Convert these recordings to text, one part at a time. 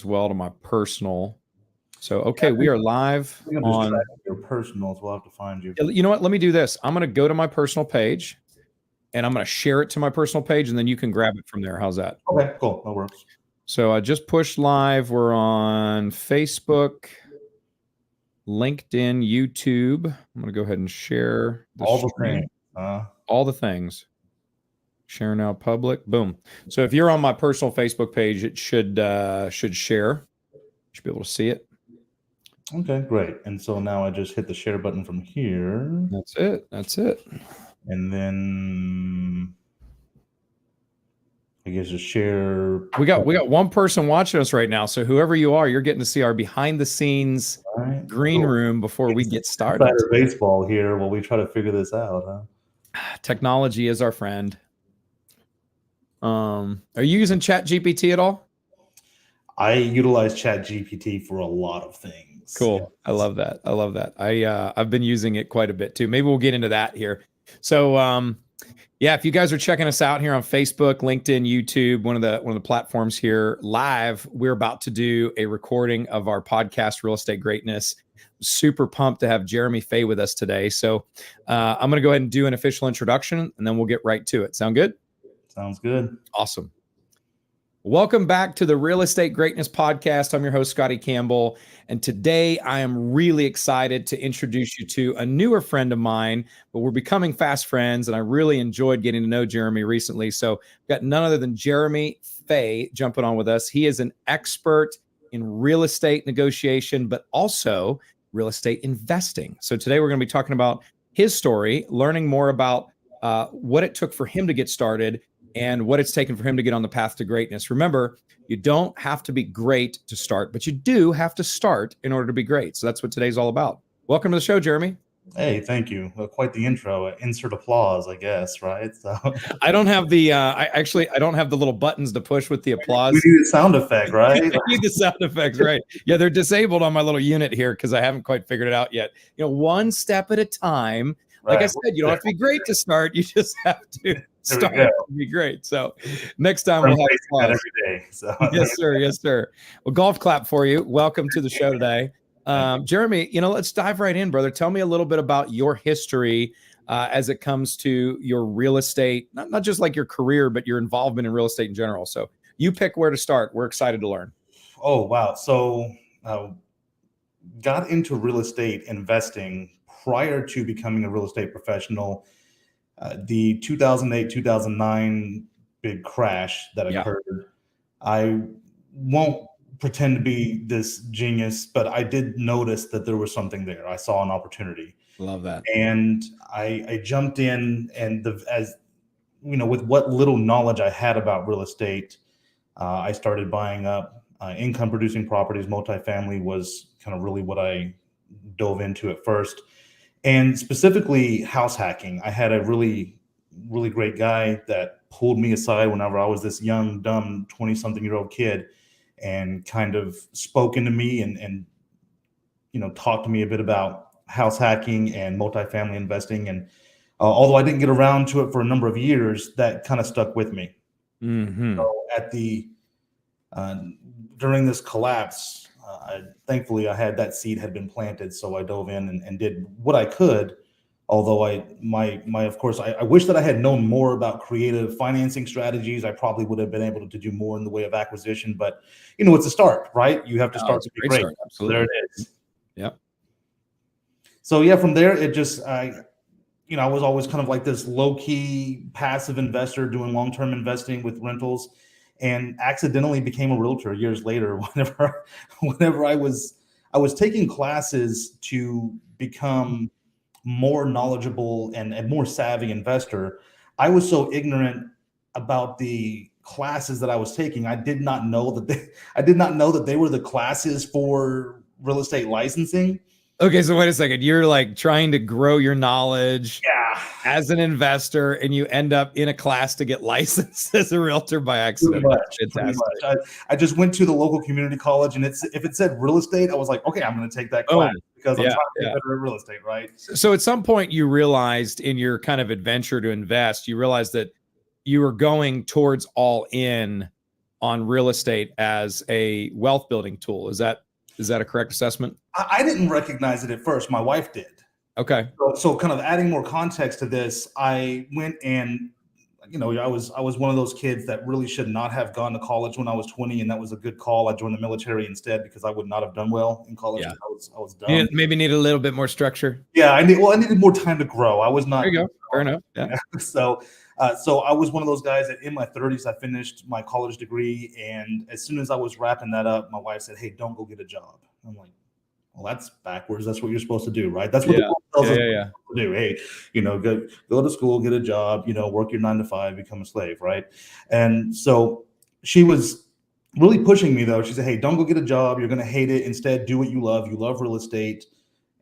well to my personal. So, okay, we are live on your personals. We'll have to find you. You know what? Let me do this. I'm going to go to my personal page and I'm going to share it to my personal page and then you can grab it from there. How's that? Okay, cool. That works. So I just pushed live. We're on Facebook, LinkedIn, YouTube. I'm going to go ahead and share all the things. All the things. Share now public. Boom. So if you're on my personal Facebook page, it should share. You should be able to see it. Okay, great. And so now I just hit the share button from here. That's it. That's it. And then I guess just share. We got one person watching us right now. So whoever you are, you're getting to see our behind the scenes green room before we get started. Baseball here while we try to figure this out, huh? Technology is our friend. Are you using ChatGPT at all? I utilize ChatGPT for a lot of things. Cool. Yes. I love that. I love that. I've been using it quite a bit too. Maybe we'll get into that here. So yeah, if you guys are checking us out here on Facebook, LinkedIn, YouTube, one of the platforms here live, we're about to do a recording of our podcast, Real Estate Greatness. Super pumped to have Jeremy Fay with us today. So I'm going to go ahead and do an official introduction and then we'll get right to it. Sound good? Sounds good. Awesome. Welcome back to the Real Estate Greatness Podcast. I'm your host, Scottie Campbell. And today I am really excited to introduce you to a newer friend of mine, but we're becoming fast friends. And I really enjoyed getting to know Jeremy recently. So we've got none other than Jeremy Fay jumping on with us. He is an expert in real estate negotiation, but also real estate investing. So today we're going to be talking about his story, learning more about what it took for him to get started and what it's taken for him to get on the path to greatness. Remember, you don't have to be great to start, but you do have to start in order to be great. So that's what today's all about. Welcome to the show, Jeremy. Hey, thank you. Quite the intro. Insert applause, I guess, right? So I don't have the I don't have the little buttons to push with the applause. We need a sound effect, right? I need the sound effects, right? Yeah, they're disabled on my little unit here because I haven't quite figured it out yet. You know, one step at a time. Like I said, you don't have to be great to start. You just have to start to be great. So next time we'll have that every day. So. Yes, sir. Yes, sir. Well, golf clap for you. Welcome to the show today. Jeremy, let's dive right in, brother. Tell me a little bit about your history as it comes to your real estate, not just like your career, but your involvement in real estate in general. So you pick where to start. We're excited to learn. Oh, wow. So got into real estate investing prior to becoming a real estate professional. The 2008-2009 big crash that occurred, I won't pretend to be this genius, but I did notice that there was something there. I saw an opportunity. Love that. And I jumped in, and as you know, with what little knowledge I had about real estate, I started buying up income producing properties. Multifamily was kind of really what I dove into at first. And specifically house hacking. I had a really, really great guy that pulled me aside whenever I was this young, dumb 20-something-year-old kid and kind of spoke into me and talked to me a bit about house hacking and multifamily investing. And although I didn't get around to it for a number of years, that kind of stuck with me. Mm-hmm. So during this collapse, thankfully I had that seed had been planted. So I dove in and did what I could. Although of course, I wish that I had known more about creative financing strategies. I probably would have been able to do more in the way of acquisition, but it's a start, right? You have to start to be great. Absolutely. There it is. Yeah. So yeah, from there, it just, I was always kind of like this low key passive investor doing long-term investing with rentals, and accidentally became a realtor years later. Whenever I was taking classes to become more knowledgeable and a more savvy investor, I was so ignorant about the classes that I was taking. I did not know that they were the classes for real estate licensing. Okay, so wait a second. You're like trying to grow your knowledge as an investor, and you end up in a class to get licensed as a realtor by accident. Pretty much. I just went to the local community college, and if it said real estate, I was like, okay, I'm going to take that class because I'm trying to get better at real estate, right? So at some point, you realized in your kind of adventure to invest, you realized that you were going towards all in on real estate as a wealth building tool. Is that a correct assessment? I didn't recognize it at first. My wife did. Okay. So kind of adding more context to this, I went and, I was one of those kids that really should not have gone to college when I was 20, and that was a good call. I joined the military instead because I would not have done well in college. Yeah. I was dumb. Maybe need a little bit more structure. Yeah, I needed more time to grow. I was not. There you go. Fair enough. Yeah. So I was one of those guys that in my 30s, I finished my college degree. And as soon as I was wrapping that up, my wife said, "Hey, don't go get a job." I'm like, well, that's backwards. That's what you're supposed to do, right? That's what the book tells us to do. Hey, go to school, get a job, work your 9 to 5, become a slave, right? And so she was really pushing me, though. She said, "Hey, don't go get a job. You're going to hate it. Instead, do what you love. You love real estate."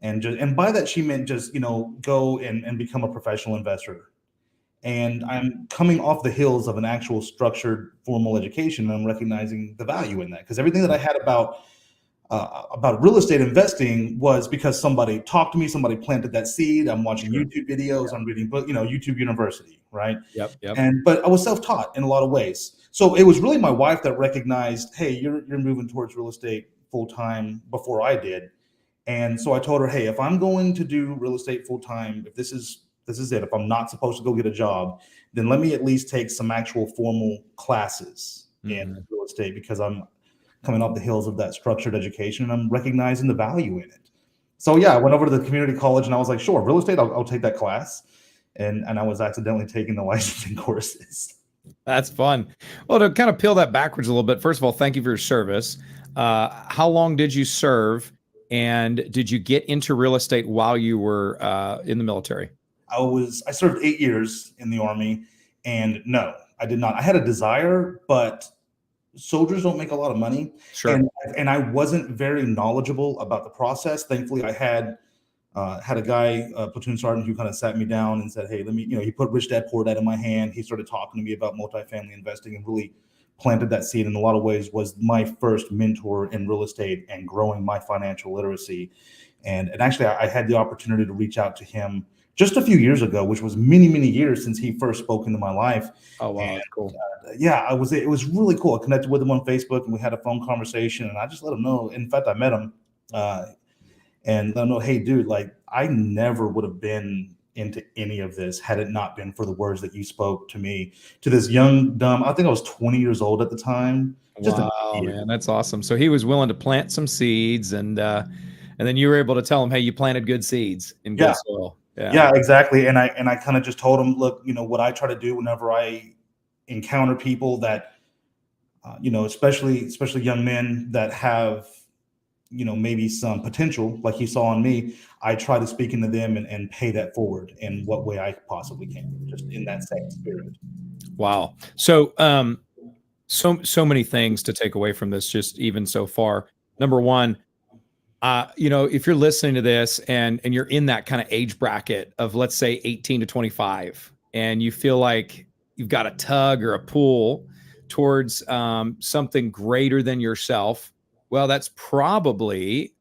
And by that, she meant just, go and become a professional investor. And I'm coming off the heels of an actual structured formal education, and I'm recognizing the value in that, because everything that I had about real estate investing was because somebody talked to me, somebody planted that seed. I'm watching YouTube videos, I'm reading books, YouTube University, right? Yep. But I was self-taught in a lot of ways. So it was really my wife that recognized, hey, you're moving towards real estate full time before I did. And so I told her, hey, if I'm going to do real estate full time, if this is it, if I'm not supposed to go get a job, then let me at least take some actual formal classes in real estate, because I'm coming off the heels of that structured education and I'm recognizing the value in it. So yeah, I went over to the community college and I was like, sure, real estate, I'll take that class. And I was accidentally taking the licensing courses. That's fun. Well, to kind of peel that backwards a little bit, first of all, thank you for your service. How long did you serve? And did you get into real estate while you were in the military? I served 8 years in the Army, and no, I did not. I had a desire, but soldiers don't make a lot of money. Sure. And I wasn't very knowledgeable about the process. Thankfully, I had a guy, a platoon sergeant, who kind of sat me down and said, hey, let me, he put Rich Dad Poor Dad in my hand. He started talking to me about multifamily investing and really planted that seed. In a lot of ways was my first mentor in real estate and growing my financial literacy. And actually, I had the opportunity to reach out to him just a few years ago, which was many, many years since he first spoke into my life. Oh, wow. And, that's cool. It was really cool. I connected with him on Facebook and we had a phone conversation, and I just let him know. In fact, I met him and let him know, hey, dude, like, I never would have been into any of this had it not been for the words that you spoke to me, to this young, dumb, I think I was 20 years old at the time. Wow, man, that's awesome. So he was willing to plant some seeds, and then you were able to tell him, hey, you planted good seeds in good soil. Yeah, exactly. And I kind of just told him, look, what I try to do whenever I encounter people that, especially young men that have, maybe some potential like he saw in me, I try to speak into them and pay that forward in what way I possibly can, just in that same spirit. Wow. So, so many things to take away from this, just even so far. Number one, if you're listening to this and you're in that kind of age bracket of, let's say, 18 to 25, and you feel like you've got a tug or a pull towards something greater than yourself, well, that's probably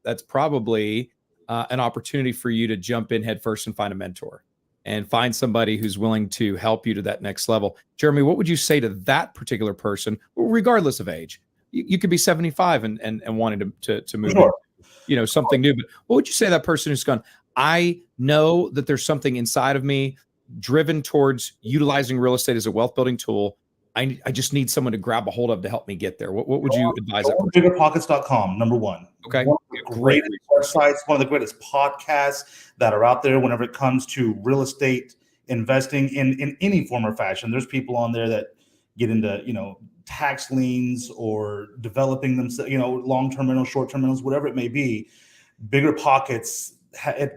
an opportunity for you to jump in head first and find a mentor and find somebody who's willing to help you to that next level. Jeremy, what would you say to that particular person, regardless of age? You could be 75 and wanting to move on, something new. But what would you say to that person who's gone, I know that there's something inside of me driven towards utilizing real estate as a wealth building tool. I just need someone to grab a hold of to help me get there. What would you advise that person? Biggerpockets.com, number one. Okay. One of the greatest websites, one of the greatest podcasts that are out there whenever it comes to real estate investing in any form or fashion. There's people on there that get into, tax liens or developing themselves, long-term rentals, short-term rentals, whatever it may be. Bigger Pockets,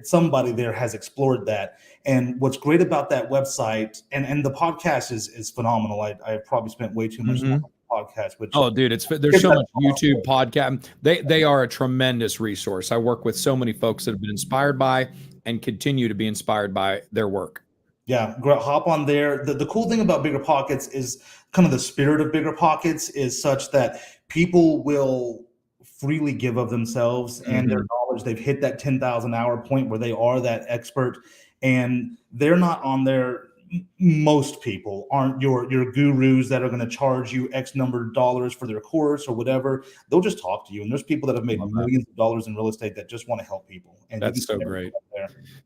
somebody there has explored that. And what's great about that website, and the podcast is phenomenal. I probably spent way too much time on the podcast. Dude, there's so much YouTube podcast. They are a tremendous resource. I work with so many folks that have been inspired by and continue to be inspired by their work. Yeah, hop on there. The cool thing about Bigger Pockets is kind of the spirit of Bigger Pockets is such that people will freely give of themselves and their knowledge. They've hit that 10,000 hour point where they are that expert, and they're not on there, most people aren't your gurus that are going to charge you X number of dollars for their course or whatever. They'll just talk to you. And there's people that have made millions of dollars in real estate that just want to help people. And that's so great.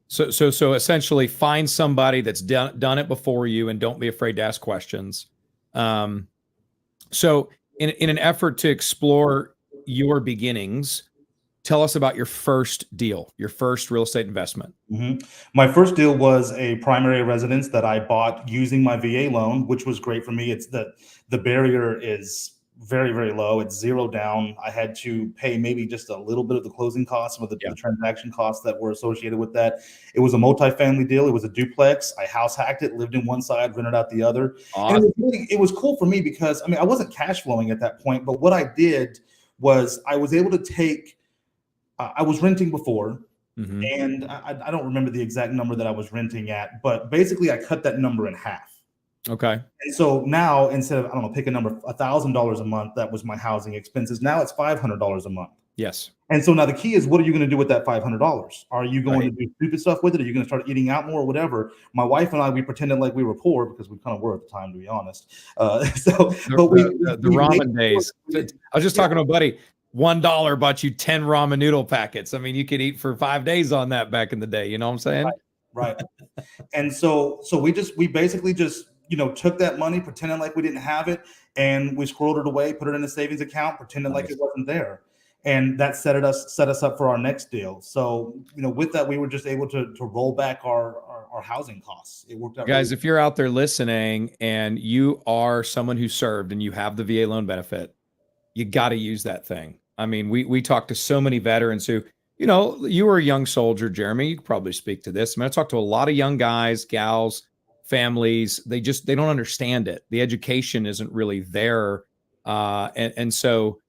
So essentially find somebody that's done it before you, and don't be afraid to ask questions. So in an effort to explore your beginnings, tell us about your first deal, your first real estate investment. My first deal was a primary residence that I bought using my VA loan, which was great for me. It's the barrier is very, very low. It's zero down. I had to pay maybe just a little bit of the closing costs, some of the transaction costs that were associated with that. It was a multifamily deal. It was a duplex. I house hacked it, lived in one side, rented out the other. Awesome. And it was cool for me because, I mean, I wasn't cash flowing at that point, but what I did was I was able to take, I was renting before, and I don't remember the exact number that I was renting at, but basically I cut that number in half. Okay. And so now, instead of, I don't know, pick a number, $1,000 a month, that was my housing expenses. Now it's $500 a month. Yes. And so now the key is, what are you going to do with that $500? Are you going to do stupid stuff with it? Are you going to start eating out more or whatever? My wife and I, we pretended like we were poor, because we kind of were at the time, to be honest. The ramen days. I was just talking to a buddy. $1 bought you 10 ramen noodle packets. I mean, you could eat for 5 days on that back in the day. You know what I'm saying? Right. And so we basically just, took that money, pretending like we didn't have it, and we squirreled it away, put it in a savings account, pretending like it wasn't there. And that set us up for our next deal. So, with that, we were just able to roll back our housing costs. It worked out. Guys, if you're out there listening and you are someone who served and you have the VA loan benefit, you got to use that thing. I mean, we talked to so many veterans who, you were a young soldier, Jeremy. You could probably speak to this. I mean, I talked to a lot of young guys, gals, families. They don't understand it. The education isn't really there. And so,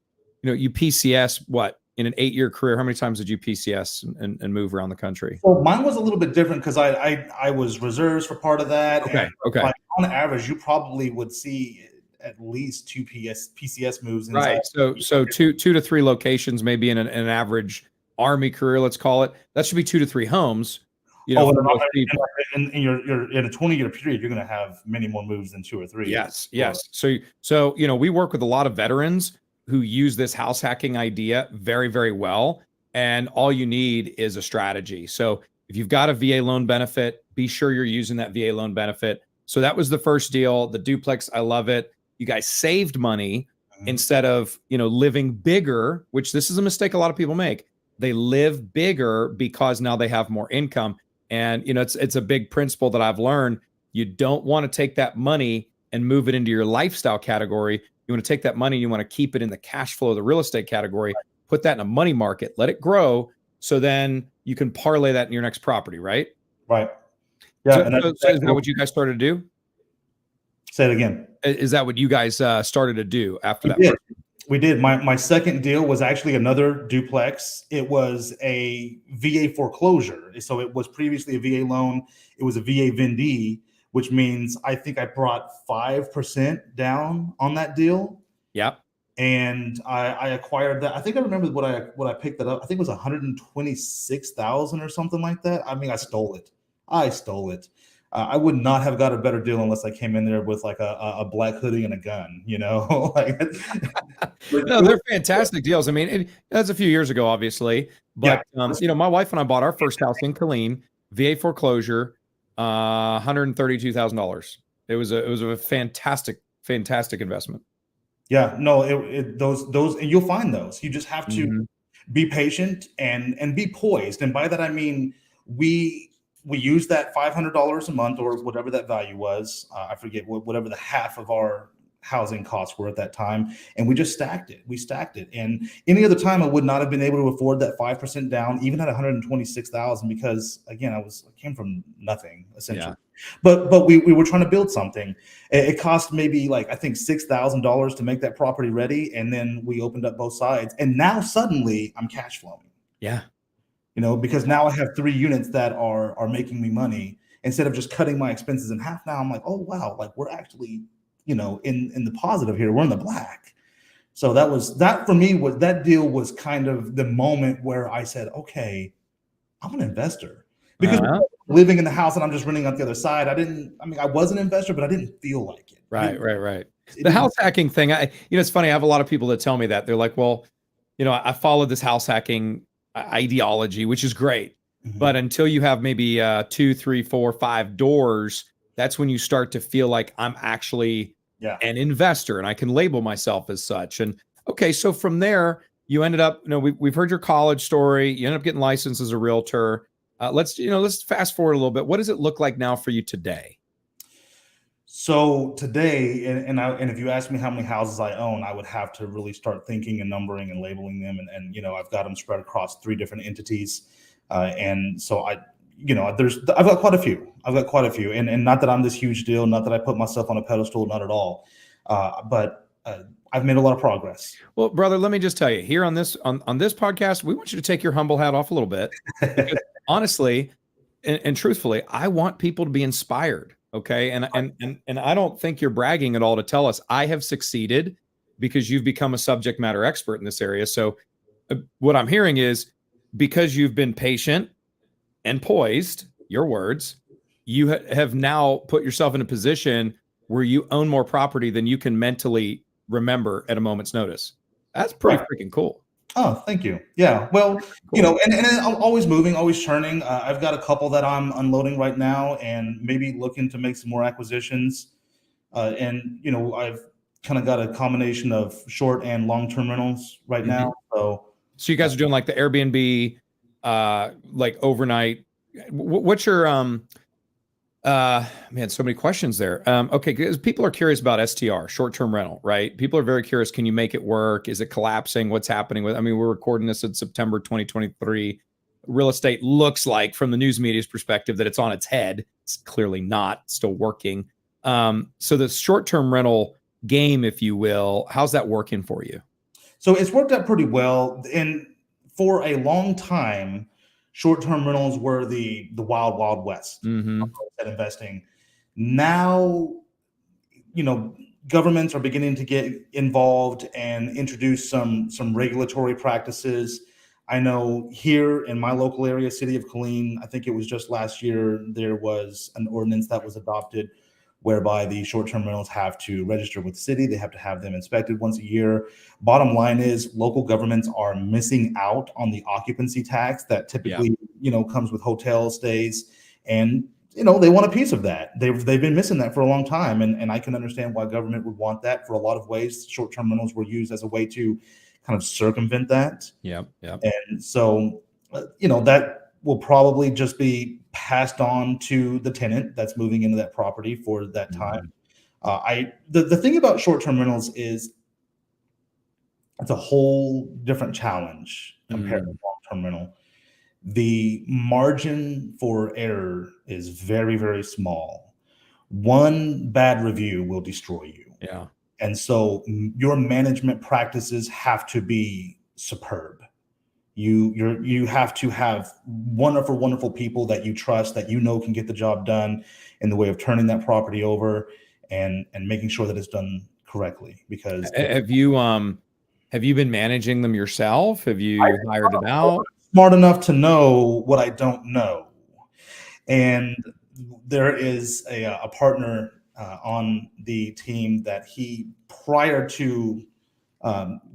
you PCS, what, in an 8-year career, how many times did you PCS and move around the country? Well, mine was a little bit different because I was reserves for part of that. Okay. Like, on average, you probably would see at least 2 PCS moves inside. Right. So two to three locations, maybe in an average Army career, let's call it. That should be 2 to 3 homes. In your in a 20-year period, you're going to have many more moves than 2 or 3. Yes. So we work with a lot of veterans who use this house hacking idea very, very well. And all you need is a strategy. So if you've got a VA loan benefit, be sure you're using that VA loan benefit. So that was the first deal, the duplex. I love it. You guys saved money instead of, living bigger, which this is a mistake a lot of people make. They live bigger because now they have more income. And, it's a big principle that I've learned. You don't want to take that money and move it into your lifestyle category. You want to take that money, you want to keep it in the cash flow of the real estate category, put that in a money market, let it grow. So then you can parlay that in your next property, right? Right. Yeah. So is that what you guys started to do? Say it again. Is that what you guys started to do after that? We did. My second deal was actually another duplex. It was a VA foreclosure. So it was previously a VA loan. It was a VA vendee, which means I think I brought 5% down on that deal. Yep. And I acquired that. I think I remember what I picked that up. I think it was 126,000 or something like that. I mean, I stole it. I would not have got a better deal unless I came in there with like a black hoodie and a gun, No, they're fantastic deals. I mean, that's a few years ago, obviously, but my wife and I bought our first house in Killeen, VA foreclosure, $132,000. It was a fantastic investment. Yeah, no, those, and you'll find those. You just have to be patient and be poised. And by that, I mean, we used that $500 a month or whatever that value was. I forget whatever the half of our housing costs were at that time. And we just stacked it. We stacked it. And any other time I would not have been able to afford that 5% down, even at 126,000, because again, I came from nothing essentially. Yeah. But we were trying to build something. It cost maybe like, I think $6,000 to make that property ready. And then we opened up both sides. And now suddenly I'm cash flowing. Yeah. Because now I have 3 units that are making me money instead of just cutting my expenses in half. Now I'm like, oh, wow, like we're actually, in the positive here. We're in the black. So that for me that deal was kind of the moment where I said, okay, I'm an investor. Because living in the house and I'm just renting out the other side. I was an investor, but I didn't feel like it. Right. The house hacking thing, it's funny. I have a lot of people that tell me that. They're like, well, I followed this house hacking ideology, which is great. Mhm. But until you have maybe 2, 3, 4, 5 doors, that's when you start to feel like I'm actually an investor and I can label myself as such. And okay, so from there, you ended up, we've heard your college story. You ended up getting licensed as a realtor. Let's fast forward a little bit. What does it look like now for you today? So today, and if you ask me how many houses I own, I would have to really start thinking and numbering and labeling them. And I've got them spread across 3 different entities. And so I've got quite a few. And not that I'm this huge deal, not that I put myself on a pedestal, not at all. But I've made a lot of progress. Well, brother, let me just tell you here on this podcast, we want you to take your humble hat off a little bit. Because honestly, and truthfully, I want people to be inspired. Okay. And I don't think you're bragging at all to tell us I have succeeded because you've become a subject matter expert in this area. So what I'm hearing is because you've been patient and poised, your words, you have now put yourself in a position where you own more property than you can mentally remember at a moment's notice. That's pretty freaking cool. Oh, thank you. Yeah. Well, cool. And I'm always moving, always churning. I've got a couple that I'm unloading right now and maybe looking to make some more acquisitions. I've kind of got a combination of short and long-term rentals right now. So you guys are doing like the Airbnb, like overnight. What's your, man, so many questions there. Okay, because people are curious about STR, short-term rental, right? People are very curious. Can you make it work? Is it collapsing? What's happening with? We're recording this in September 2023. Real estate looks like, from the news media's perspective, that it's on its head. It's clearly not. Still working. So the short-term rental game, if you will, how's that working for you? So it's worked out pretty well, and for a long time, short-term rentals were the wild, wild west at investing. Now, governments are beginning to get involved and introduce some regulatory practices. I know here in my local area, city of Killeen, I think it was just last year, there was an ordinance that was adopted whereby the short-term rentals have to register with the city. They have to have them inspected once a year. Bottom line is local governments are missing out on the occupancy tax that typically, comes with hotel stays. And, they want a piece of that. They've been missing that for a long time. And I can understand why government would want that for a lot of ways. Short-term rentals were used as a way to kind of circumvent that. Yeah. And so, that will probably just be passed on to the tenant that's moving into that property for that time. The thing about short-term rentals is it's a whole different challenge compared to long-term rental. The margin for error is very, very small. One bad review will destroy you. Yeah. And so your management practices have to be superb. You have to have wonderful, wonderful people that you trust, that can get the job done in the way of turning that property over and making sure that it's done correctly. Because have you been managing them yourself? Have you hired it out? Smart enough to know what I don't know. And there is a partner on the team that prior to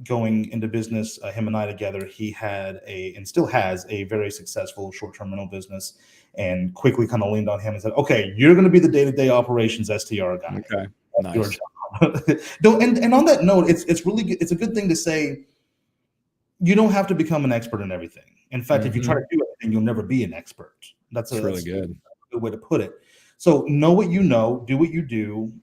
going into business, him and I together, he had and still has a very successful short-term rental business, and quickly kind of leaned on him and said, okay, you're going to be the day-to-day operations STR guy. Okay. Nice. Your job. and on that note, it's really good. It's a good thing to say. You don't have to become an expert in everything. In fact, if you try to do everything, you'll never be an expert. That's really good. A good way to put it. So know what you know, do what you do.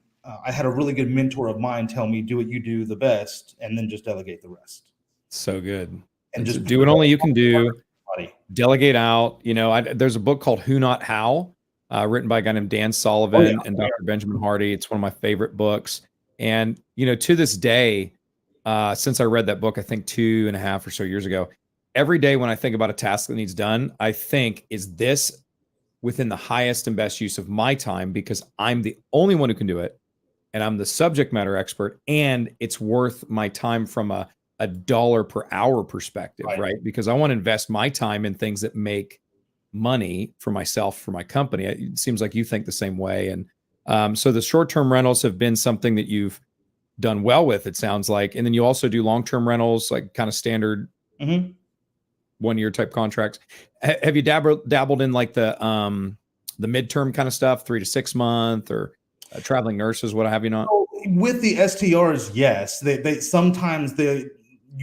I had a really good mentor of mine tell me, do what you do the best, and then just delegate the rest. So good. And just do what only you can do. Delegate out. There's a book called Who Not How, written by a guy named Dan Sullivan and Dr. Benjamin Hardy. It's one of my favorite books. And, to this day, since I read that book, I think 2.5 or so years ago, every day when I think about a task that needs done, I think, is this within the highest and best use of my time, because I'm the only one who can do it. And I'm the subject matter expert, and it's worth my time from a $1 per hour perspective, right? Because I want to invest my time in things that make money for myself, for my company. It seems like you think the same way. And so the short-term rentals have been something that you've done well with, it sounds like. And then you also do long-term rentals, like kind of standard Mhm. 1 year type contracts. Have you dabbled in like the midterm kind of stuff, 3 to 6 month, or traveling nurses, what have you not? So with the STRs, yes, they sometimes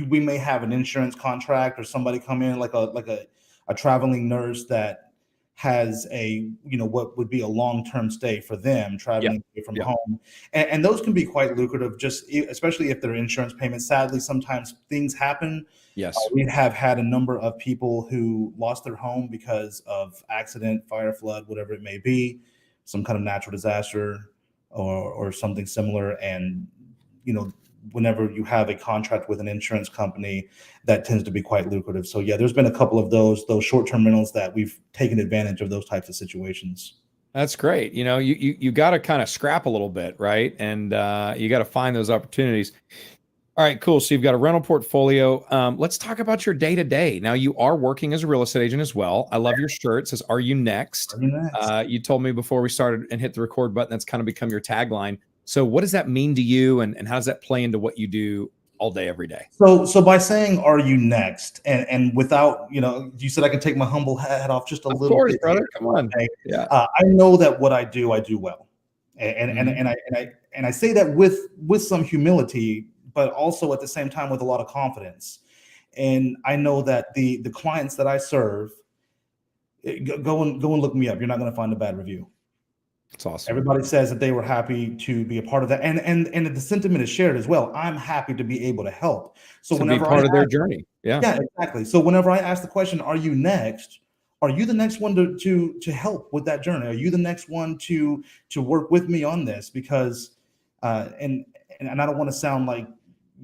we may have an insurance contract or somebody come in like a traveling nurse that has a what would be a long-term stay for them Yeah. traveling away from Yeah. home, and those can be quite lucrative, just especially if they're insurance payments. Sadly, sometimes things happen. Yes. We have had a number of people who lost their home because of accident, fire, flood, whatever it may be, some kind of natural disaster or something similar. And, whenever you have a contract with an insurance company, that tends to be quite lucrative. So yeah, there's been a couple of those short-term rentals that we've taken advantage of those types of situations. That's great. You got to kind of scrap a little bit, right? And you got to find those opportunities. All right, cool. So you've got a rental portfolio. Let's talk about your day to day. Now, you are working as a real estate agent as well. I love your shirt. It says, "Are you next?" Are you next? You told me before we started and hit the record button, that's kind of become your tagline. So what does that mean to you, and how does that play into what you do all day, every day? So by saying "Are you next?" and without you said I can take my humble hat off just a Of little course, bit brother. here. Come on. Okay? Yeah. I know that what I do well, and and Mhm. and I and I and I say that with some humility, but also at the same time with a lot of confidence. And I know that the clients that I serve, go and look me up. You're not going to find a bad review. It's awesome. Everybody says that they were happy to be a part of that, and the sentiment is shared as well. I'm happy to be able to help. So To be whenever I part of their ask, journey. Yeah. yeah, exactly. So whenever I ask the question, "Are you next?" Are you the next one to help with that journey? Are you the next one to work with me on this? Because and I don't want to sound like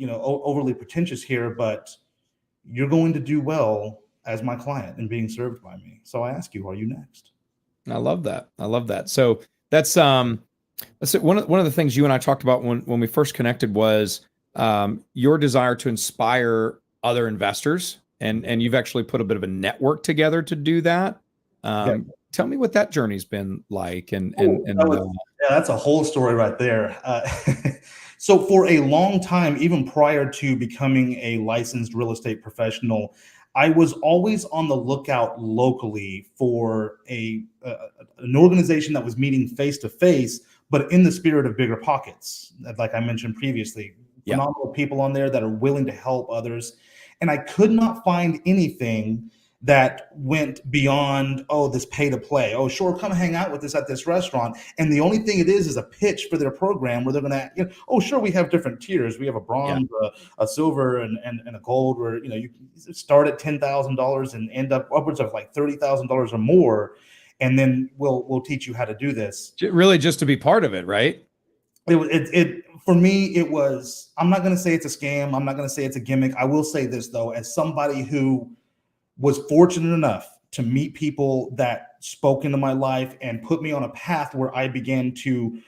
overly pretentious here, but you're going to do well as my client and being served by me. So I ask you, are you next? I love that. I love that. So that's one of the things you and I talked about when we first connected was your desire to inspire other investors, and you've actually put a bit of a network together to do that. Yeah. Tell me what that journey's been like, and Oh, yeah, that's a whole story right there. So for a long time, even prior to becoming a licensed real estate professional, I was always on the lookout locally for an organization that was meeting face to face, but in the spirit of bigger pockets. Like I mentioned previously, yeah, phenomenal people on there that are willing to help others, and I could not find anything that went beyond, oh, this pay to play. Oh, sure, come hang out with us at this restaurant. And the only thing it is a pitch for their program where they're going to, oh, sure, we have different tiers. We have a yeah, bronze, a silver, and a gold where, you can start at $10,000 and end up upwards of like $30,000 or more. And then we'll teach you how to do this. really just to be part of it, right? It for me, it was, I'm not going to say it's a scam. I'm not going to say it's a gimmick. I will say this though, as somebody who was fortunate enough to meet people that spoke into my life and put me on a path where I began to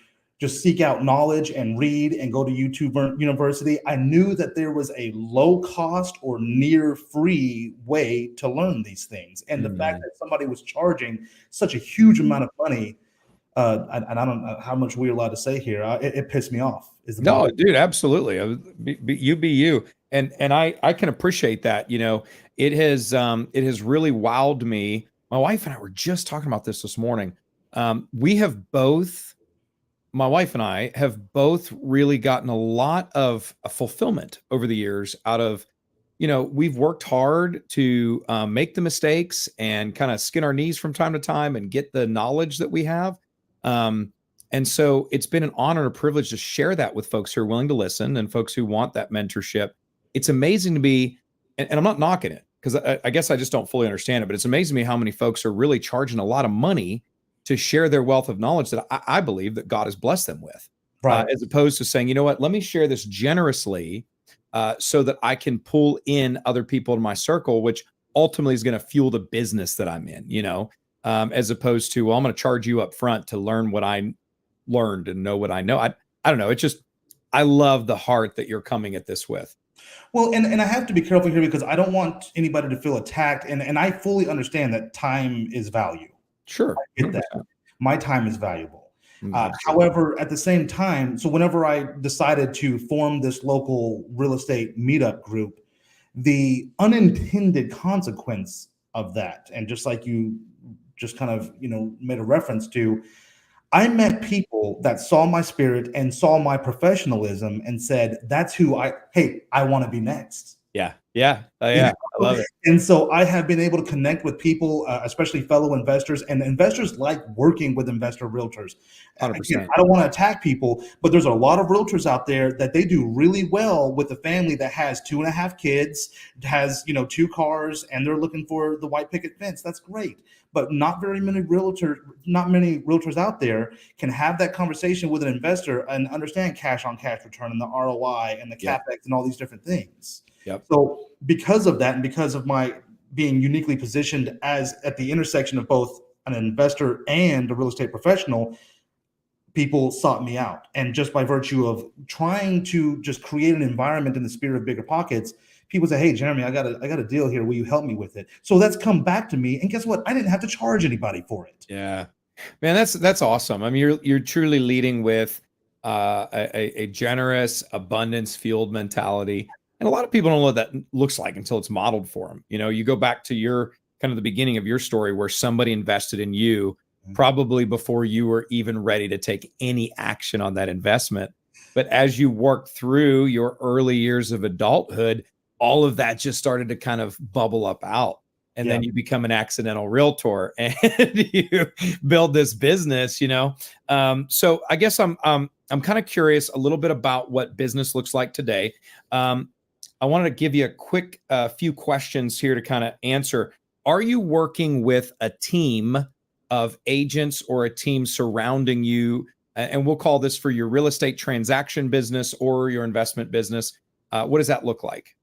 just seek out knowledge and read and go to YouTube University. I knew that there was a low cost or near free way to learn these things. And the fact that somebody was charging such a huge amount of money, and I don't know how much we're allowed to say here, it pissed me off. Is the No, bottom. dude, absolutely. You be you, and I can appreciate that. It has really wowed me. My wife and I were just talking about this morning. We have both, my wife and I have both really gotten a lot of fulfillment over the years out of, we've worked hard to make the mistakes and kind of skin our knees from time to time and get the knowledge that we have. Um, and so it's been an honor and a privilege to share that with folks who are willing to listen and folks who want that mentorship. It's amazing to be, and I'm not knocking it because I guess I just don't fully understand it, but it's amazing to me how many folks are really charging a lot of money to share their wealth of knowledge that I believe that God has blessed them with, Right. as opposed to saying, you know what, let me share this generously so that I can pull in other people in my circle, which ultimately is going to fuel the business that I'm in, as opposed to, well, I'm going to charge you up front to learn what I learned and know what I know. I don't know. It's just, I love the heart that you're coming at this with. Well, and I have to be careful here because I don't want anybody to feel attacked, and I fully understand that time is value. I Sure. get that. 100%. My time is valuable. Absolutely. However, at the same time, so whenever I decided to form this local real estate meetup group, the unintended consequence of that, and just like you just kind of made a reference to, I met people that saw my spirit and saw my professionalism and said, "That's who hey, I want to be next." Yeah. Yeah. Oh, You yeah. I know? love it. And so I have been able to connect with people, especially fellow investors, and investors like working with investor realtors. Again, 100%. I don't want to attack people, but there's a lot of realtors out there that they do really well with a family that has 2.5 kids, has two cars, and they're looking for the white picket fence. That's great, but not many realtors out there can have that conversation with an investor and understand cash on cash return and the ROI and the Yep. capex and all these different things. Yep. So because of that, and because of my being uniquely positioned as at the intersection of both an investor and a real estate professional, people sought me out. And just by virtue of trying to just create an environment in the spirit of bigger pockets, people say, "Hey, Jeremy, I got a deal here. Will you help me with it?" So that's come back to me. And guess what? I didn't have to charge anybody for it. Yeah. Man, that's awesome. I mean, you're truly leading with a generous, abundance fueled mentality, and a lot of people don't know what that looks like until it's modeled for them. You go back to your kind of the beginning of your story where somebody invested in you probably before you were even ready to take any action on that investment. But as you work through your early years of adulthood, all of that just started to kind of bubble up out, and Yeah. then you become an accidental realtor and you build this business. So I guess I'm kind of curious a little bit about what business looks like today. I wanted to give you a quick few questions here to kind of answer. Are you working with a team of agents or a team surrounding you? And we'll call this for your real estate transaction business or your investment business. What does that look like?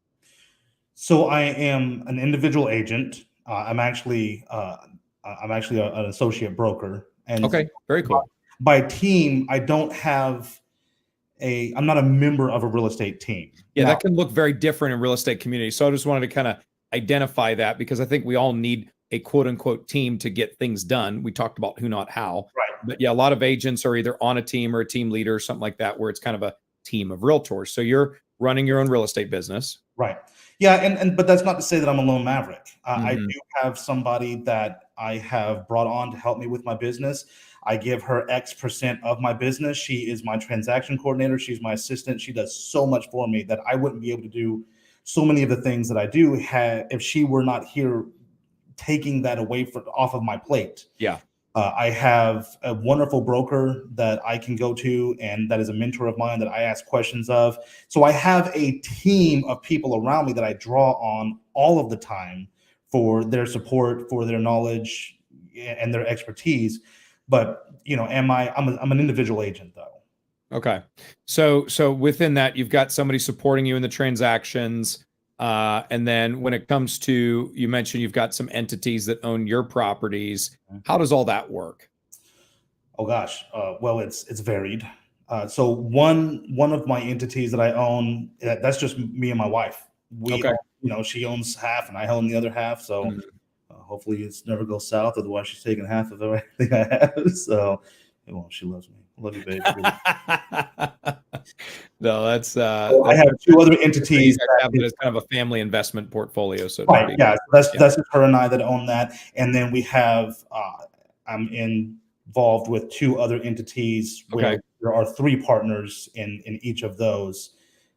So I am an individual agent. I'm actually an associate broker, and Okay, very cool. by team, I don't have I'm not a member of a real estate team. Yeah, Now, that can look very different in real estate community. So I just wanted to kind of identify that because I think we all need a quote unquote team to get things done. We talked about who, not how. right, But yeah, a lot of agents are either on a team or a team leader or something like that, where it's kind of a team of realtors. So you're running your own real estate business. right. Yeah, and but that's not to say that I'm a lone maverick. I Mhm. do have somebody that I have brought on to help me with my business. I give her X% of my business. She is my transaction coordinator. She's my assistant. She does so much for me that I wouldn't be able to do so many of the things that I do if she were not here taking that off of my plate. Yeah. I have a wonderful broker that I can go to, and that is a mentor of mine that I ask questions of. So I have a team of people around me that I draw on all of the time for their support, for their knowledge, and their expertise. But I'm an individual agent though. Okay. So within that, you've got somebody supporting you in the transactions. And then when it comes to, you mentioned you've got some entities that own your properties. How does all that work? Oh gosh, well it's varied. So one of my entities that I own, that's just me and my wife. We, Okay. she owns half and I own the other half. So Mhm. hopefully it's never goes south. Otherwise, she's taking half of everything I have. So, well, she loves me. I love you, baby. No, that's So I that's have two other so you entities. guys have that as kind of a family investment portfolio, so to Right. speak. Yeah. So that's Yeah. that's just her and I that own that, and then we have. I'm involved with two other entities where Okay. there are three partners in each of those,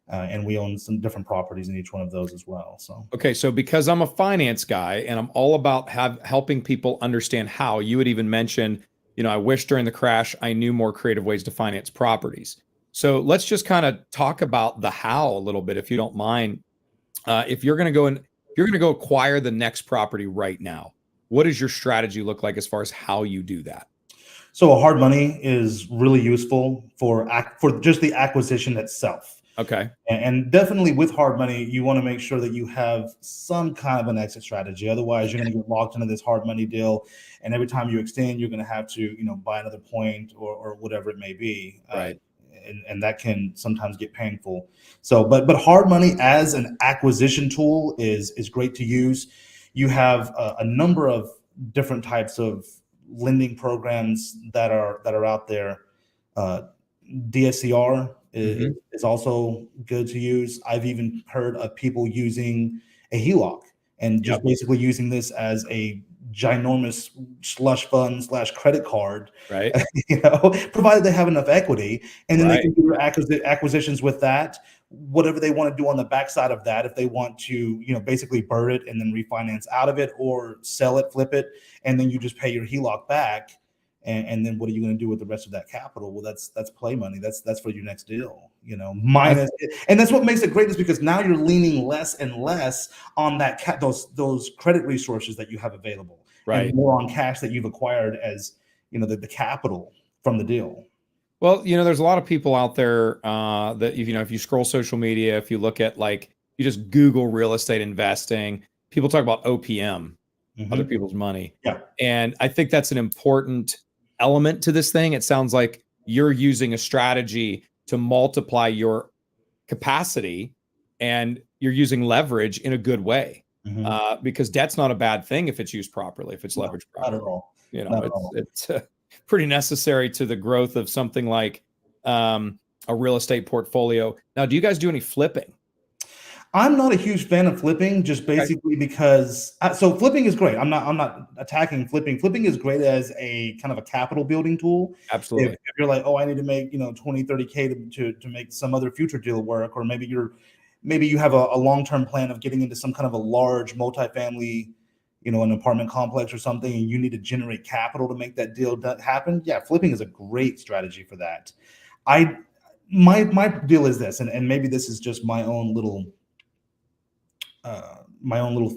and we own some different properties in each one of those as well. So. Okay, so because I'm a finance guy and I'm all about helping people understand how, you had even mentioned, I wish during the crash I knew more creative ways to finance properties. So let's just kind of talk about the how a little bit, if you don't mind. If you're going to go and if you're going to go acquire the next property right now, what does your strategy look like as far as how you do that? So hard money is really useful for just the acquisition itself. Okay. And definitely with hard money, you want to make sure that you have some kind of an exit strategy. Otherwise, you're going to get locked into this hard money deal. And every time you extend, you're going to have to, buy another point or whatever it may be. Right. and that can sometimes get painful. So, but hard money as an acquisition tool is great to use. You have a number of different types of lending programs that are out there. Uh, DSCR Mm-hmm. is also good to use. I've even heard of people using a HELOC and just Yep. basically using this as a ginormous slush fund slash credit card, Right. provided they have enough equity, and then they Right. can do their acquisitions with that. Whatever they want to do on the backside of that, if they want to, basically burn it and then refinance out of it, or sell it, flip it, and then you just pay your HELOC back. And then what are you going to do with the rest of that capital? Well, that's play money. That's for your next deal, minus, and that's what makes it great, is because now you're leaning less and less on that those credit resources that you have available, Right. and more on cash that you've acquired as the capital from the deal. Well, there's a lot of people out there that if you scroll social media, if you look at you just Google real estate investing, people talk about OPM, other people's money. Yeah. And I think that's an important element to this thing. It sounds like you're using a strategy to multiply your capacity, and you're using leverage in a good way, because debt's not a bad thing if it's used properly, if it's leveraged properly. Not at all. It's pretty necessary to the growth of something like a real estate portfolio. Now, do you guys do any flipping? I'm not a huge fan of flipping, just basically because so flipping is great. I'm not attacking flipping. Flipping is great as a kind of a capital building tool. Absolutely. If you're like, oh, I need to make 20, 30K to make some other future deal work, or maybe you have a long-term plan of getting into some kind of a large multifamily, an apartment complex or something, and you need to generate capital to make that deal happen. Yeah, flipping is a great strategy for that. My deal is this, and maybe this is just my own little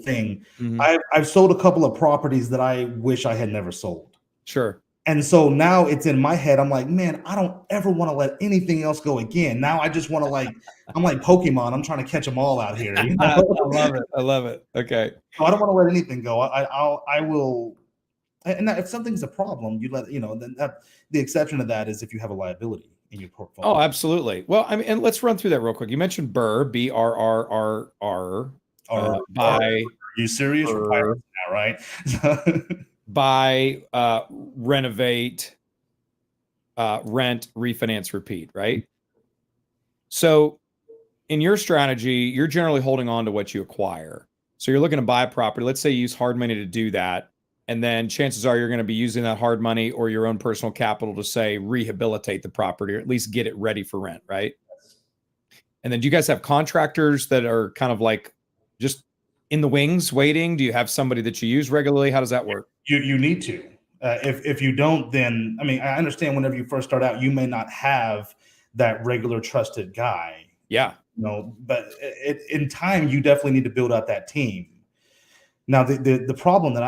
thing. I've sold a couple of properties that I wish I had never sold. Sure. And so now it's in my head. I'm like, man, I don't ever want to let anything else go again. Now I just want to I'm like Pokemon. I'm trying to catch them all out here. I love it. I love it. Okay. So I don't want to let anything go. I will. And if something's a problem, you let then the exception to that is if you have a liability in your portfolio. Oh, absolutely. Well, I mean, and let's run through that real quick. You mentioned BRRRR, BRRRR. Are you serious? We're pirates now, right? Buy, renovate, rent, refinance, repeat, right? So in your strategy, you're generally holding on to what you acquire. So you're looking to buy a property. Let's say you use hard money to do that. And then chances are you're going to be using that hard money or your own personal capital to, say, rehabilitate the property, or at least get it ready for rent, right? And then do you guys have contractors that are kind of just in the wings waiting? Do you have somebody that you use regularly? How does that work? You need to. If you don't, then, I mean, I understand whenever you first start out, you may not have that regular trusted guy. Yeah. But in time, you definitely need to build out that team. Now, the problem that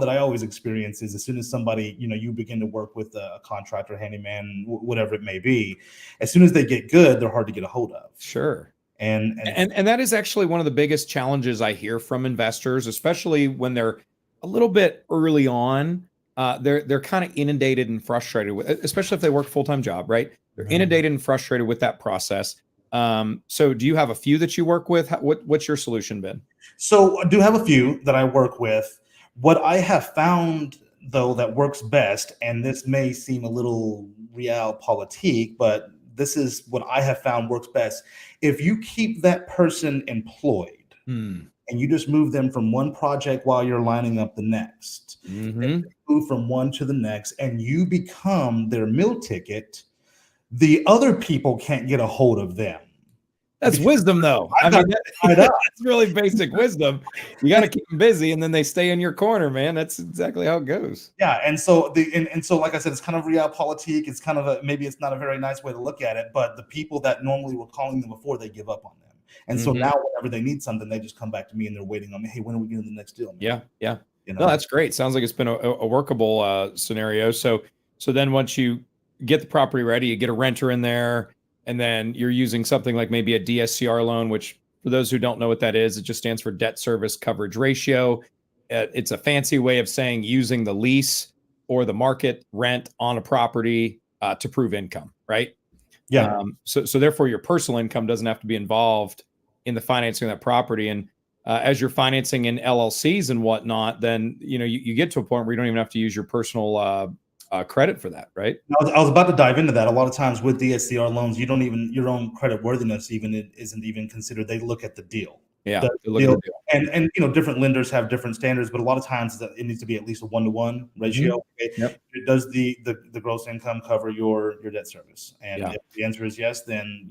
I always experience is, as soon as somebody, you begin to work with a contractor, handyman, whatever it may be, as soon as they get good, they're hard to get a hold of. Sure. And that is actually one of the biggest challenges I hear from investors, especially when they're a little bit early on. They're kind of inundated and frustrated with, especially if they work a full-time job, right? They're inundated and frustrated with that process. So do you have a few that you work with? What's your solution been? So I do have a few that I work with. What I have found, though, that works best, and this may seem a little realpolitik, but this is what I have found works best. If you keep that person employed and you just move them from one project while you're lining up the next, move from one to the next, and you become their meal ticket, the other people can't get a hold of them. That's wisdom, though. I mean, that's really basic wisdom. You got to keep them busy, and then they stay in your corner, man. That's exactly how it goes. Yeah, and so like I said, it's kind of realpolitik. It's kind of maybe it's not a very nice way to look at it, but the people that normally were calling them before, they give up on them, and so now whenever they need something, they just come back to me and they're waiting on me. Hey, when are we getting the next deal, man? Yeah. No, that's great. Sounds like it's been a workable scenario. So then once you get the property ready, you get a renter in there. And then you're using something like maybe a DSCR loan, which, for those who don't know what that is, it just stands for debt service coverage ratio. It's a fancy way of saying using the lease or the market rent on a property to prove income, right? Yeah. So therefore your personal income doesn't have to be involved in the financing of that property. And as you're financing in LLCs and whatnot, then you get to a point where you don't even have to use your personal credit for that, right? I was about to dive into that. A lot of times with DSCR loans, you don't even your own credit worthiness isn't even considered. They look at the deal. Yeah, The look at deal, the deal. and different lenders have different standards, but a lot of times it needs to be at least a 1-to-1 ratio. Okay? Yep. Does the gross income cover your debt service? And Yeah. if the answer is yes, then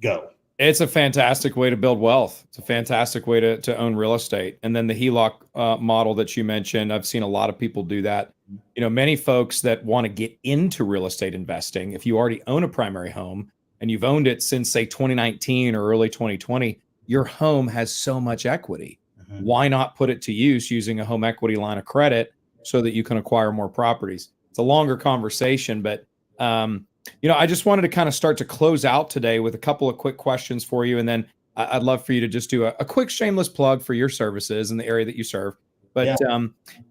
go. It's a fantastic way to build wealth. It's a fantastic way to own real estate. And then the HELOC model that you mentioned, I've seen a lot of people do that. Many folks that want to get into real estate investing, if you already own a primary home and you've owned it since, say, 2019 or early 2020, your home has so much equity. Mhm. Why not put it to use using a home equity line of credit so that you can acquire more properties? It's a longer conversation, but I just wanted to kind of start to close out today with a couple of quick questions for you. And then I'd love for you to just do a quick shameless plug for your services in the area that you serve. But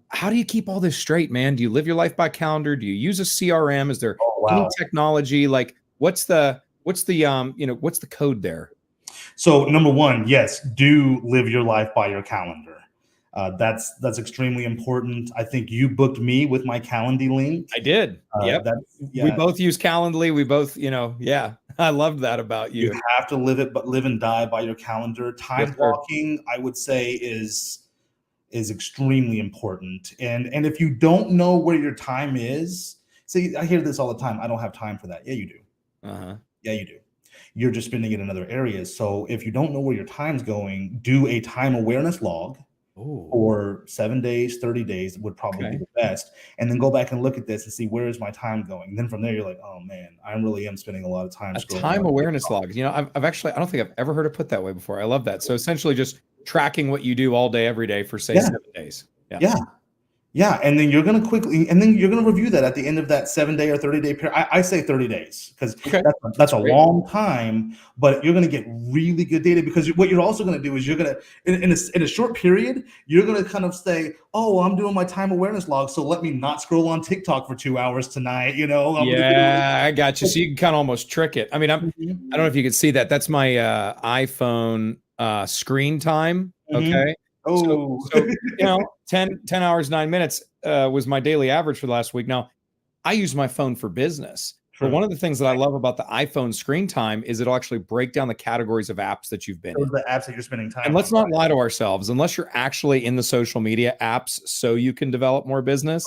how do you keep all this straight, man? Do you live your life by calendar? Do you use a CRM? Is there any technology? Like what's the code there? So number one, yes, do live your life by your calendar. That's extremely important. I think you booked me with my Calendly link. I did. Yep. We both use Calendly. We both, I loved that about you. You have to live and die by your calendar. Time blocking, I would say, is extremely important. And if you don't know where your time is, see, I hear this all the time. I don't have time for that. Yeah, you do. Yeah, you do. You're just spending it in other areas. So if you don't know where your time's going, do a time awareness log. For 7 days, 30 days would probably be the best. And then go back and look at this and see, where is my time going? And then from there, you're like, oh man, I really am spending a lot of time. A time awareness log. I've actually, I don't think I've ever heard it put that way before. I love that. So essentially just tracking what you do all day, every day for say 7 days. Yeah. And then you're going to review that at the end of that 7-day or 30-day period. I say 30 days because that's a long time, but you're going to get really good data, because what you're also going to do is you're going to, in a short period, you're going to kind of say, oh, I'm doing my time awareness log, so let me not scroll on TikTok for 2 hours tonight. I got you. So you can kind of almost trick it. I mean, I don't know if you can see that. That's my iPhone screen time. Okay. So 10 hours, 9 minutes was my daily average for the last week. Now, I use my phone for business. But one of the things that I love about the iPhone screen time is it'll actually break down the categories of apps that you've been in. The apps that you're spending time on. And let's not lie to ourselves. Unless you're actually in the social media apps so you can develop more business,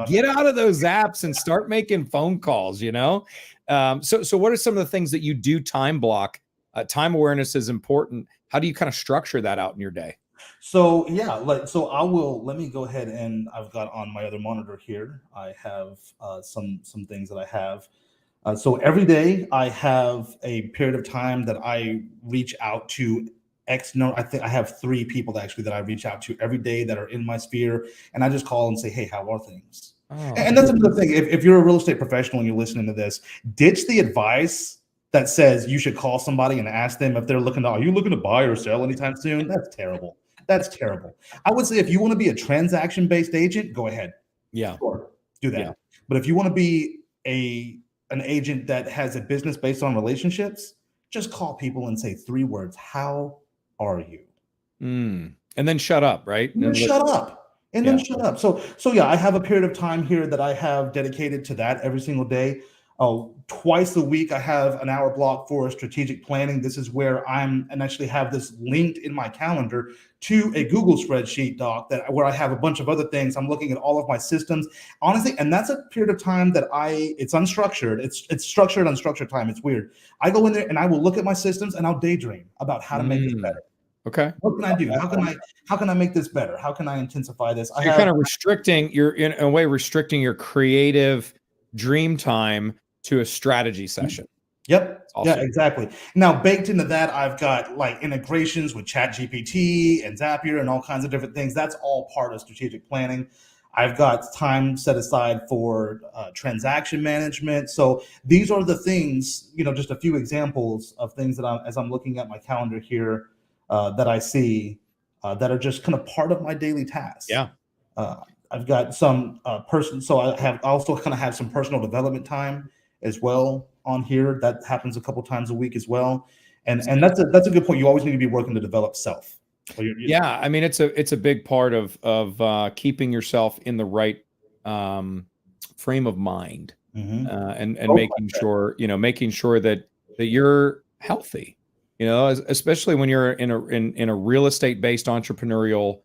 get out of those apps and start making phone calls, So what are some of the things that you do time block? Time awareness is important. How do you kind of structure that out in your day? So let me go ahead, and I've got on my other monitor here, I have some things that I have. So every day I have a period of time that I reach out to I think I have 3 people that I reach out to every day that are in my sphere, and I just call and say, hey, how are things? And that's another thing. If you're a real estate professional and you're listening to this, ditch the advice that says you should call somebody and ask them if they're are you looking to buy or sell anytime soon? That's terrible. That's terrible. I would say if you want to be a transaction-based agent, go ahead. Yeah. Sure, do that. Yeah. But if you want to be an agent that has a business based on relationships, just call people and say 3 words. How are you? And then shut up, right? And then shut up. Shut up. So yeah, I have a period of time here that I have dedicated to that every single day. Twice a week, I have an hour block for strategic planning. This is where and actually have this linked in my calendar to a Google spreadsheet doc where I have a bunch of other things. I'm looking at all of my systems, honestly, and that's a period of time that it's unstructured. It's structured, unstructured time. It's weird. I go in there and I will look at my systems and I'll daydream about how to make this better. Okay. What can I do? How can I make this better? How can I intensify this? So you're in a way restricting your creative dream time to a strategy session. Yep. Awesome. Yeah, exactly. Now, baked into that, I've got like integrations with ChatGPT and Zapier and all kinds of different things. That's all part of strategic planning. I've got time set aside for transaction management. So these are the things, just a few examples of things that as I'm looking at my calendar here, that I see that are just kind of part of my daily tasks. Yeah. I've got some so I also kind of have some personal development time as well on here. That happens a couple times a week as well. And that's a good point. You always need to be working to develop self. So Yeah, I mean it's a big part of keeping yourself in the right frame of mind, and making sure that you're healthy. Especially when you're in a real estate based entrepreneurial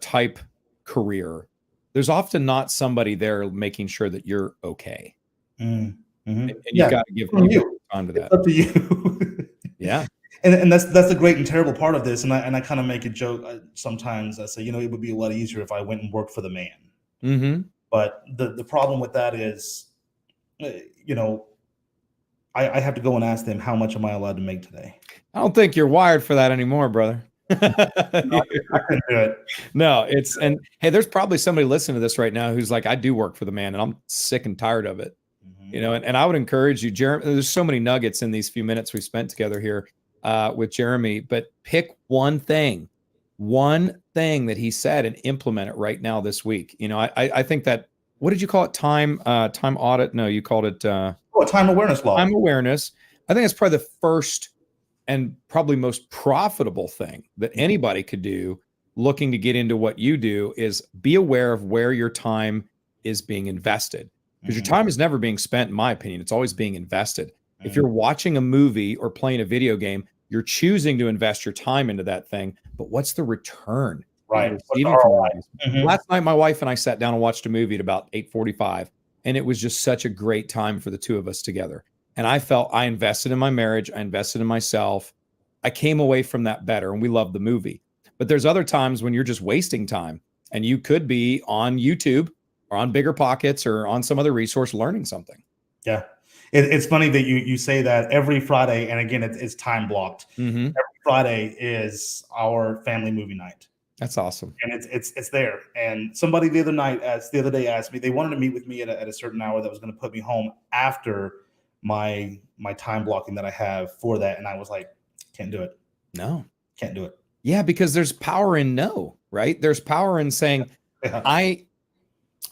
type career. There's often not somebody there making sure that you're okay, and you've Yeah, got to give time to it's that. up to you. Yeah. And that's the great and terrible part of this. And I kind of make a joke sometimes. I say, it would be a lot easier if I went and worked for the man. Mm-hmm. But the problem with that is, you know, I have to go and ask them, how much am I allowed to make today? I don't think you're wired for that anymore, brother. No, I couldn't do it. No, and hey, there's probably somebody listening to this right now who's like, I do work for the man and I'm sick and tired of it. And I would encourage you, Jeremy, there's so many nuggets in these few minutes we spent together here with Jeremy, but pick one thing that he said and implement it right now this week. I think that, what did you call it? Time audit? No, you called it Time awareness law. Time awareness. I think it's probably the first and probably most profitable thing that anybody could do looking to get into what you do is be aware of where your time is being invested. Because your time is never being spent, in my opinion. It's always being invested. If you're watching a movie or playing a video game, you're choosing to invest your time into that thing. But what's the return? Right. Last night, my wife and I sat down and watched a movie at about 8:45, and it was just such a great time for the two of us together. And I felt I invested in my marriage. I invested in myself. I came away from that better, and we loved the movie. But there's other times when you're just wasting time, and you could be on YouTube or on Bigger Pockets or on some other resource learning something. Yeah. It's funny that you say that every Friday, and again, it's time blocked. Mm-hmm. Every Friday is our family movie night. That's awesome. And it's there. And somebody the other day asked me, they wanted to meet with me at a certain hour that was going to put me home after my time blocking that I have for that. And I was like, can't do it. No, can't do it. Yeah, because there's power in no, right? There's power in saying, I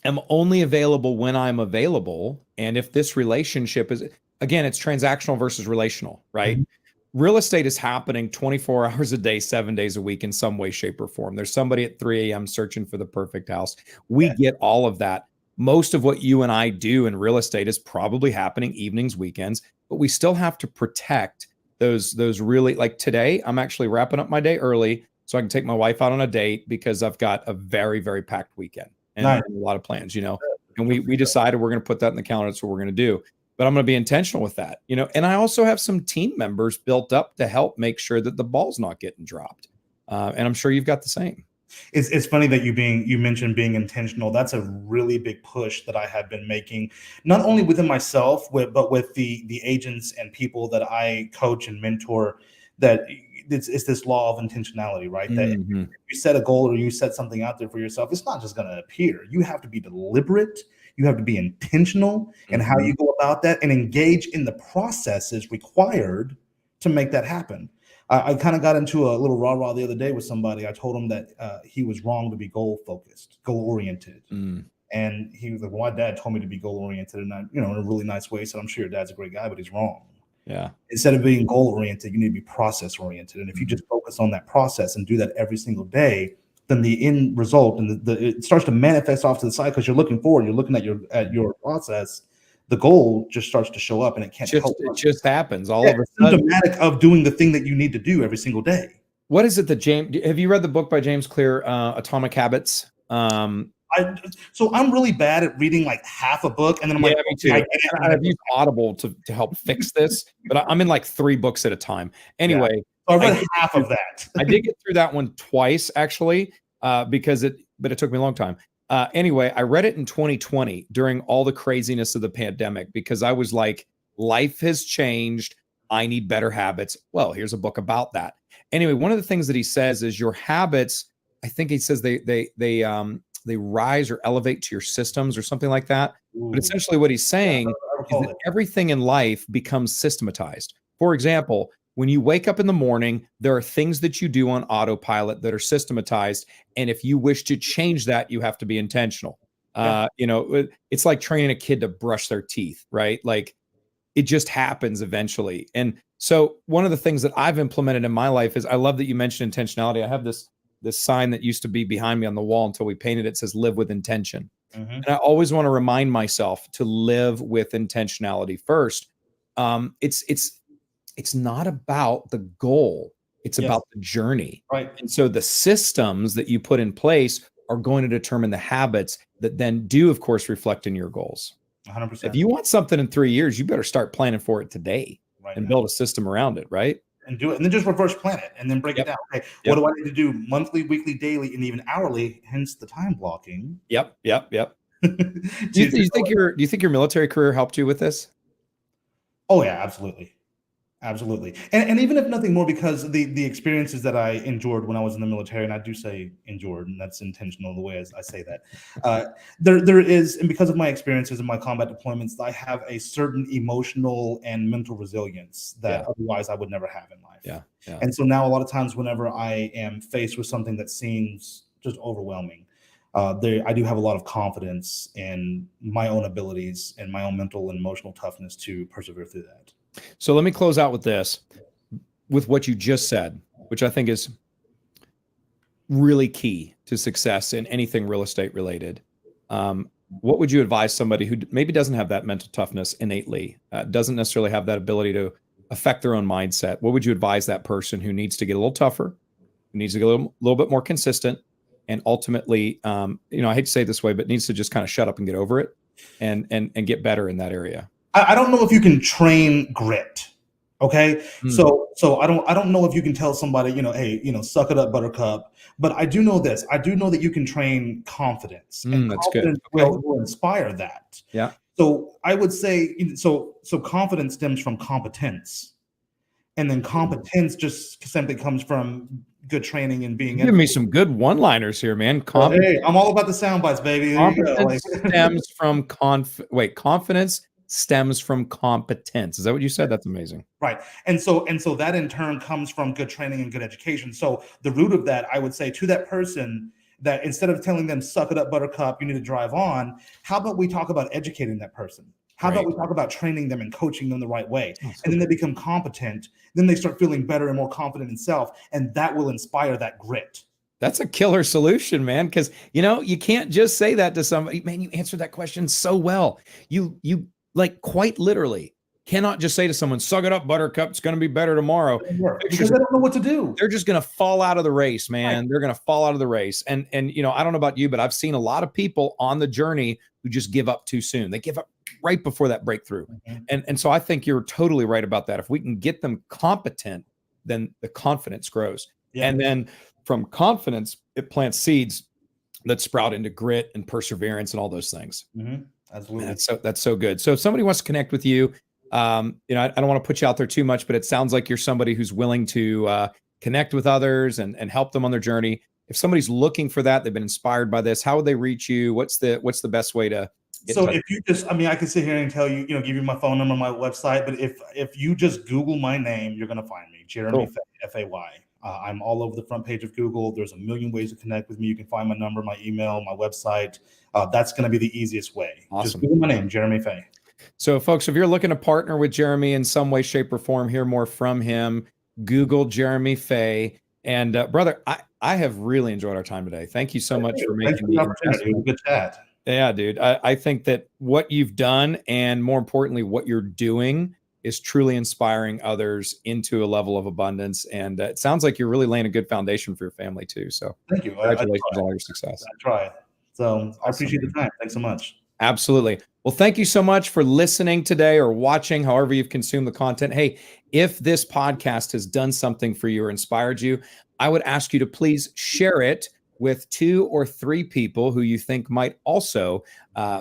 am only available when I'm available. And if this relationship is, again, it's transactional versus relational, right? Real estate is happening 24 hours a day, 7 days a week in some way, shape, or form. There's somebody at 3 a.m. searching for the perfect house. We get all of that. Most of what you and I do in real estate is probably happening evenings, weekends, but we still have to protect those really, like today, I'm actually wrapping up my day early so I can take my wife out on a date because I've got a very, very packed weekend and a lot of plans, and we decided we're going to put that in the calendar. That's what we're going to do. But I'm going to be intentional with that, and I also have some team members built up to help make sure that the ball's not getting dropped. And I'm sure you've got the same. It's funny that you mentioned being intentional. That's a really big push that I have been making, not only within myself, but with the agents and people that I coach and mentor. That it's this law of intentionality, right? That if you set a goal or you set something out there for yourself, it's not just going to appear. You have to be deliberate. You have to be intentional in how you go about that and engage in the processes required to make that happen. I kind of got into a little rah-rah the other day with somebody. I told him that he was wrong to be goal-focused, goal-oriented. And he was like, well, my dad told me to be goal-oriented, and I, in a really nice way, said, I'm sure your dad's a great guy, but he's wrong. Yeah. Instead of being goal-oriented, you need to be process-oriented. And if you just focus on that process and do that every single day, then the end result and it starts to manifest off to the side because you're looking forward, you're looking at your process. The goal just starts to show up, and it can't help. It just happens all of a sudden. Symptomatic of doing the thing that you need to do every single day. What is it that James? Have you read the book by James Clear, Atomic Habits? So I'm really bad at reading like half a book, and then I'm me too. I've used Audible to help fix this, but I'm in like 3 books at a time. Anyway, so I read half of that. I did get through that one twice actually, but it took me a long time. Anyway, I read it in 2020 during all the craziness of the pandemic because I was like, life has changed. I need better habits. Well, here's a book about that. Anyway, one of the things that he says is your habits. I think he says they rise or elevate to your systems or something like that. But essentially what he's saying is that everything in life becomes systematized. For example, when you wake up in the morning, there are things that you do on autopilot that are systematized. And if you wish to change that, you have to be intentional. Yeah. It's like training a kid to brush their teeth, right? Like it just happens eventually. And so one of the things that I've implemented in my life is, I love that you mentioned intentionality. I have this sign that used to be behind me on the wall until we painted it. It says live with intention. Mm-hmm. And I always want to remind myself to live with intentionality first. It's not about the goal, it's Yes. about the journey. Right. And so the systems that you put in place are going to determine the habits that then do, of course, reflect in your goals. If 100%. you want something in 3 years, you better start planning for it today Right and now. build a system around it, right? And do it, and then just reverse plan it, and then break it Yep. down. Okay, what Yep. do I need to do monthly, weekly, daily, and even hourly? Hence the time blocking. Yep. Do you, to, do you think your military career helped you with this? oh yeah, absolutely. Absolutely. And even if nothing more, because the experiences that I endured when I was in the military, and I do say endured, and that's intentional the way as I say that, there is, and because of my experiences in my combat deployments, I have a certain emotional and mental resilience that Yeah. otherwise I would never have in life. Yeah. And so now a lot of times whenever I am faced with something that seems just overwhelming, I do have a lot of confidence in my own abilities and my own mental and emotional toughness to persevere through that. So let me close out with this, with what you just said, which I think is really key to success in anything real estate related. What would you advise somebody who maybe doesn't have that mental toughness innately, doesn't necessarily have that ability to affect their own mindset? What would you advise that person who needs to get a little tougher, who needs to get a little bit more consistent, and ultimately, I hate to say it this way, but needs to just kind of shut up and get over it and get better in that area? I don't know if you can train grit. Okay. Mm, So I don't know if you can tell somebody, hey, suck it up, buttercup. But I do know this. I do know that you can train confidence, and that's good. confidence Okay. will inspire that. Yeah. So I would say, so confidence stems from competence. And then competence just simply comes from good training and being Give me some good one-liners here, man. well, hey, I'm all about the sound bites, baby. There you go. Confidence stems from confidence stems from competence. Is that what you said? That's amazing. Right. And so that in turn comes from good training and good education. So the root of that, I would say to that person, that instead of telling them suck it up, buttercup, you need to drive on, how about we talk about educating that person? How about we talk about training them and coaching them the right way? And then they become competent. Then they start feeling better and more confident in self. And that will inspire that grit. That's a killer solution, man. Because you can't just say that to somebody. Man, you answered that question so well. You like quite literally cannot just say to someone, suck it up, buttercup, it's going to be better tomorrow. Because they don't know what to do. They're just going to fall out of the race, man. Right. They're going to fall out of the race. And I don't know about you, but I've seen a lot of people on the journey who just give up too soon. They give up right before that breakthrough. Mm-hmm. And so I think you're totally right about that. If we can get them competent, then the confidence grows. Yeah. And then from confidence, it plants seeds that sprout into grit and perseverance and all those things. Mm-hmm. Absolutely. And that's so good. So if somebody wants to connect with you, I don't want to put you out there too much, but it sounds like you're somebody who's willing to connect with others and help them on their journey. If somebody's looking for that, they've been inspired by this, how would they reach you? What's the best way to get so if you just, I can sit here and tell you, give you my phone number, my website, but if you just Google my name, you're going to find me, Jeremy Fay, F-A-Y. I'm all over the front page of Google. There's a million ways to connect with me. You can find my number, my email, my website. That's going to be the easiest way. Awesome. Just Google my name, Jeremy Fay. So folks, if you're looking to partner with Jeremy in some way, shape, or form, hear more from him, Google Jeremy Fay. And brother, I have really enjoyed our time today. Thank you so much for making the opportunity. It was a good chat. Yeah, dude. I think that what you've done, and more importantly, what you're doing, is truly inspiring others into a level of abundance. And it sounds like you're really laying a good foundation for your family too. So thank you. Congratulations on all your success. I try. So awesome. I appreciate the time. Thanks so much. Absolutely. Well, thank you so much for listening today or watching, however you've consumed the content. Hey, if this podcast has done something for you or inspired you, I would ask you to please share it with 2 or 3 people who you think might also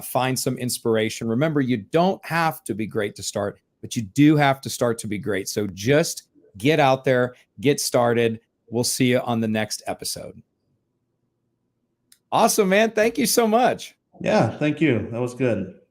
find some inspiration. Remember, you don't have to be great to start, but you do have to start to be great. So just get out there, get started. We'll see you on the next episode. Awesome, man. Thank you so much. Yeah, thank you. That was good.